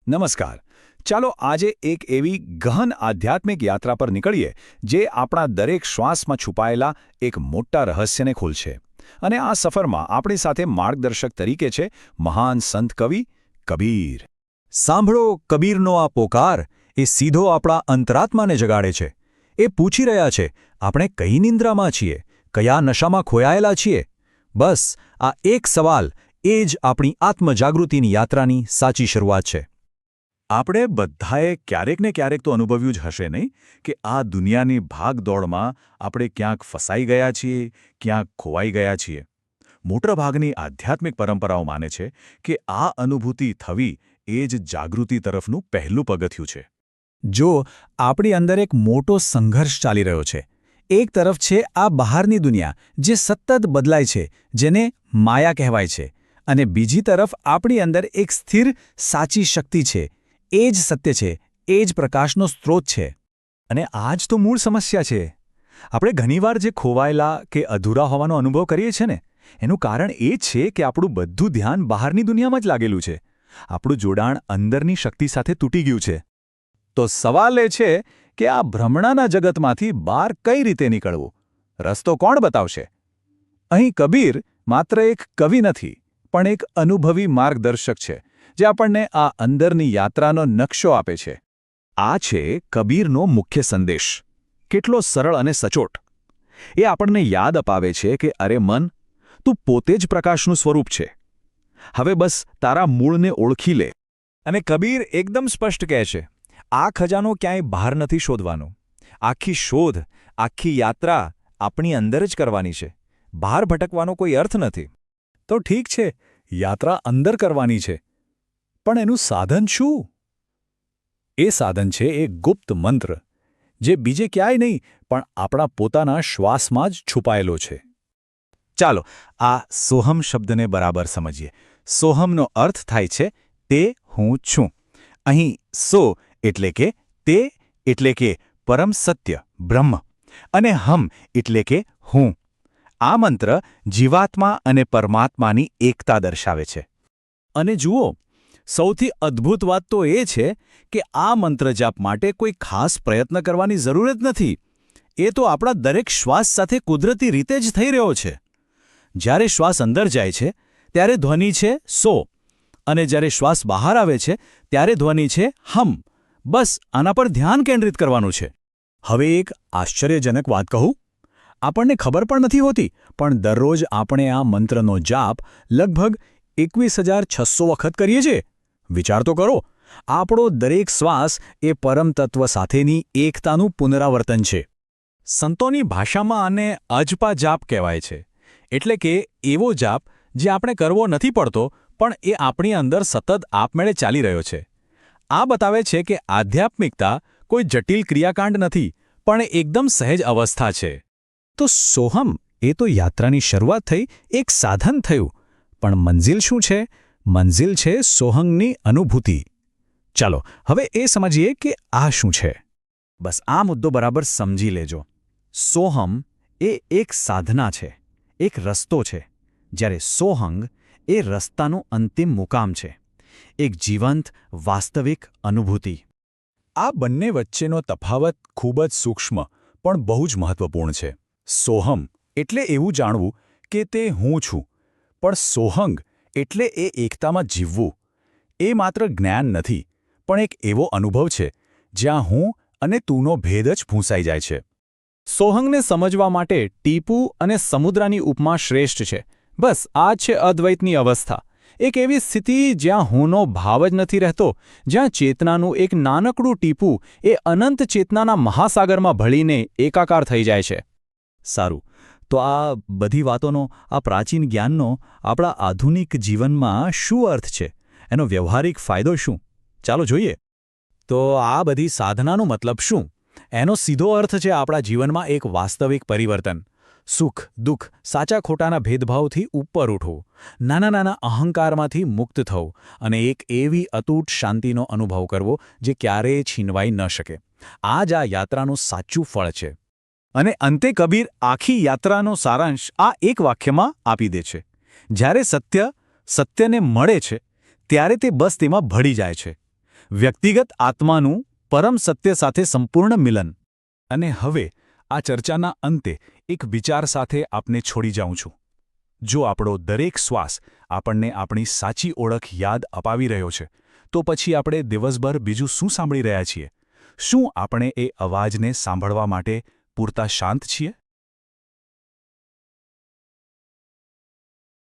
નમસ્કાર. ચાલો આજે એક એવી ગહન આધ્યાત્મિક યાત્રા પર નીકળીએ જે આપણા દરેક શ્વાસમાં છુપાયેલા એક મોટા રહસ્યને ખોલશે. અને આ સફરમાં આપણી સાથે માર્ગદર્શક તરીકે છે મહાન સંત કવિ કબીર. સાંભળો કબીરનો આ પોકાર, એ સીધો આપણા અંતરાત્માને જગાડે છે. એ પૂછી રહ્યા છે, આપણે કઈ નિંદ્રામાં છીએ, કયા નશામાં ખોયાયેલા છીએ? બસ આ એક સવાલ, એ જ આપણી આત્મજાગૃતિની યાત્રાની સાચી શરૂઆત છે. આપણે બધાએ ક્યારેક ને ક્યારેક તો અનુભવ્યું જ હશે નહીં કે આ દુનિયાની ભાગદોડમાં આપણે ક્યાંક ફસાઈ ગયા છીએ, ક્યાંક ખોવાઈ ગયા છીએ. મોટાભાગની આધ્યાત્મિક પરંપરાઓ માને છે કે આ અનુભૂતિ થવી એ જ જાગૃતિ તરફનું પહેલું પગથિયું છે. જો આપણી અંદર એક મોટો સંઘર્ષ ચાલી રહ્યો છે. એક તરફ છે આ બહારની દુનિયા જે સતત બદલાય છે, જેને માયા કહેવાય છે, અને બીજી તરફ આપણી અંદર એક સ્થિર સાચી શક્તિ છે. એ જ સત્ય છે, એ જ પ્રકાશનો સ્ત્રોત છે. અને આ જ તો મૂળ સમસ્યા છે. આપણે ઘણીવાર જે ખોવાયેલા કે અધૂરા હોવાનો અનુભવ કરીએ છીએ ને, એનું કારણ એ છે કે આપણું બધું ધ્યાન બહારની દુનિયામાં જ લાગેલું છે. આપણું જોડાણ અંદરની શક્તિ સાથે તૂટી ગયું છે. તો સવાલ એ છે કે આ ભ્રમણાના જગતમાંથી બહાર કઈ રીતે નીકળવું? રસ્તો કોણ બતાવશે? અહીં કબીર માત્ર એક કવિ નથી, પણ એક અનુભવી માર્ગદર્શક છે, જે આપણને આ અંદરની યાત્રાનો નકશો આપે છે. આ છે કબીરનો મુખ્ય સંદેશ. કેટલો સરળ અને સચોટ! એ આપણને યાદ અપાવે છે કે અરે મન, તું પોતે જ પ્રકાશનું સ્વરૂપ છે. હવે બસ તારા મૂળને ઓળખી લે. અને કબીર એકદમ સ્પષ્ટ કહે છે, આ ખજાનો ક્યાંય બહાર નથી શોધવાનો. આખી શોધ, આખી યાત્રા આપણી અંદર જ કરવાની છે. બહાર ભટકવાનો કોઈ અર્થ નથી. તો ઠીક છે, યાત્રા અંદર કરવાની છે, પણ એનું સાધન શું? એ સાધન છે એક ગુપ્ત મંત્ર, જે બીજે ક્યાંય નહીં પણ આપણા પોતાના શ્વાસમાં જ છુપાયેલો છે. ચાલો આ સોહમ શબ્દને બરાબર સમજીએ. સોહમનો અર્થ થાય છે તે હું છું. અહીં સો એટલે કે તે એટલે કે પરમ સત્ય બ્રહ્મ, અને હમ એટલે કે હું. આ મંત્ર જીવાત્મા અને પરમાત્માની એકતા દર્શાવે છે. અને જુઓ, સૌથી અદ્ભુત વાત તો એ છે કે આ મંત્ર જાપ માટે કોઈ ખાસ પ્રયત્ન કરવાની જરૂર જ નથી. એ તો આપણા દરેક શ્વાસ સાથે કુદરતી રીતે જ થઈ રહ્યો છે. જ્યારે શ્વાસ અંદર જાય છે ત્યારે ધ્વનિ છે સો, અને જ્યારે શ્વાસ બહાર આવે છે ત્યારે ધ્વનિ છે હમ. બસ આના પર ધ્યાન કેન્દ્રિત કરવાનું છે. હવે એક આશ્ચર્યજનક વાત કહું? આપણને ખબર પણ નથી હોતી, પણ દરરોજ આપણે આ મંત્રનો જાપ લગભગ 21,600 વખત કરીએ છીએ. વિચાર તો કરો, આપણો દરેક શ્વાસ એ પરમતત્વ સાથેની એકતાનું પુનરાવર્તન છે. સંતોની ભાષામાં આને અજપા જાપ કહેવાય છે. એટલે કે એવો જાપ જે આપણે કરવો નથી પડતો, પણ એ આપણી અંદર સતત આપમેળે ચાલી રહ્યો છે. આ બતાવે છે કે આધ્યાત્મિકતા કોઈ જટિલ ક્રિયાકાંડ નથી, પણ એકદમ સહેજ અવસ્થા છે. તો સોહમ એ તો યાત્રાની શરૂઆત થઈ, એક સાધન થયું. પણ મંઝિલ શું છે? મંઝિલ છે સોહંગની અનુભૂતિ. ચાલો હવે એ સમજીએ કે આ શું છે. બસ આ મુદ્દો બરાબર સમજી લેજો. સોહમ એ એક સાધના છે, એક રસ્તો છે, જ્યારે સોહંગ એ રસ્તાનું અંતિમ મુકામ છે, એક જીવંત વાસ્તવિક અનુભૂતિ. આ બંને વચ્ચેનો તફાવત ખૂબ જ સૂક્ષ્મ પણ બહુ જ મહત્વપૂર્ણ છે. સોહમ એટલે એવું જાણવું કે તે હું છું, પણ સોહંગ એટલે એ એકતામાં જીવવું. એ માત્ર જ્ઞાન નથી, પણ એક એવો અનુભવ છે જ્યાં હું અને તુંનો ભેદ જ ભૂંસાઈ જાય છે. સોહંગને સમજવા માટે ટીપુ અને સમુદ્રની ઉપમા શ્રેષ્ઠ છે. બસ આ છે અદ્વૈતની અવસ્થા. એક એવી સ્થિતિ જ્યાં હુંનો ભાવ જ નથી રહેતો, જ્યાં ચેતનાનું એક નાનકડું ટીપું એ અનંત ચેતનાના મહાસાગરમાં ભળીને એકાકાર થઈ જાય છે. સારું, તો આ બધી વાતોનો, આ પ્રાચીન જ્ઞાનનો આપણા આધુનિક જીવનમાં શું અર્થ છે? એનો વ્યવહારિક ફાયદો શું? ચાલો જોઈએ. તો આ બધી સાધનાનો મતલબ શું? એનો સીધો અર્થ છે આપણા જીવનમાં એક વાસ્તવિક પરિવર્તન. સુખ દુઃખ, સાચા ખોટાના ભેદભાવથી ઉપર ઉઠવું, નાના નાના અહંકારમાંથી મુક્ત થવું, અને એક એવી અતૂટ શાંતિનો અનુભવ કરવો જે ક્યારેય છીનવાઈ ન શકે. આ જ આ યાત્રાનું સાચું ફળ છે. અને અંતે કબીર આખી યાત્રાનો સારાંશ આ એક વાક્યમાં આપી દે છે. જ્યારે સત્યને મળે છે, ત્યારે તે બસ તેમાં ભળી જાય છે. વ્યક્તિગત આત્માનું પરમ સત્ય સાથે સંપૂર્ણ મિલન. અને હવે આ ચર્ચાના અંતે એક વિચાર સાથે આપને છોડી જાઉં છું. જો આપણો દરેક શ્વાસ આપણને આપણી સાચી ઓળખ યાદ અપાવી રહ્યો છે, તો પછી આપણે દિવસભર બીજું શું સાંભળી રહ્યા છીએ? શું આપણે એ અવાજને સાંભળવા માટે પૂરતા શાંત છીએ?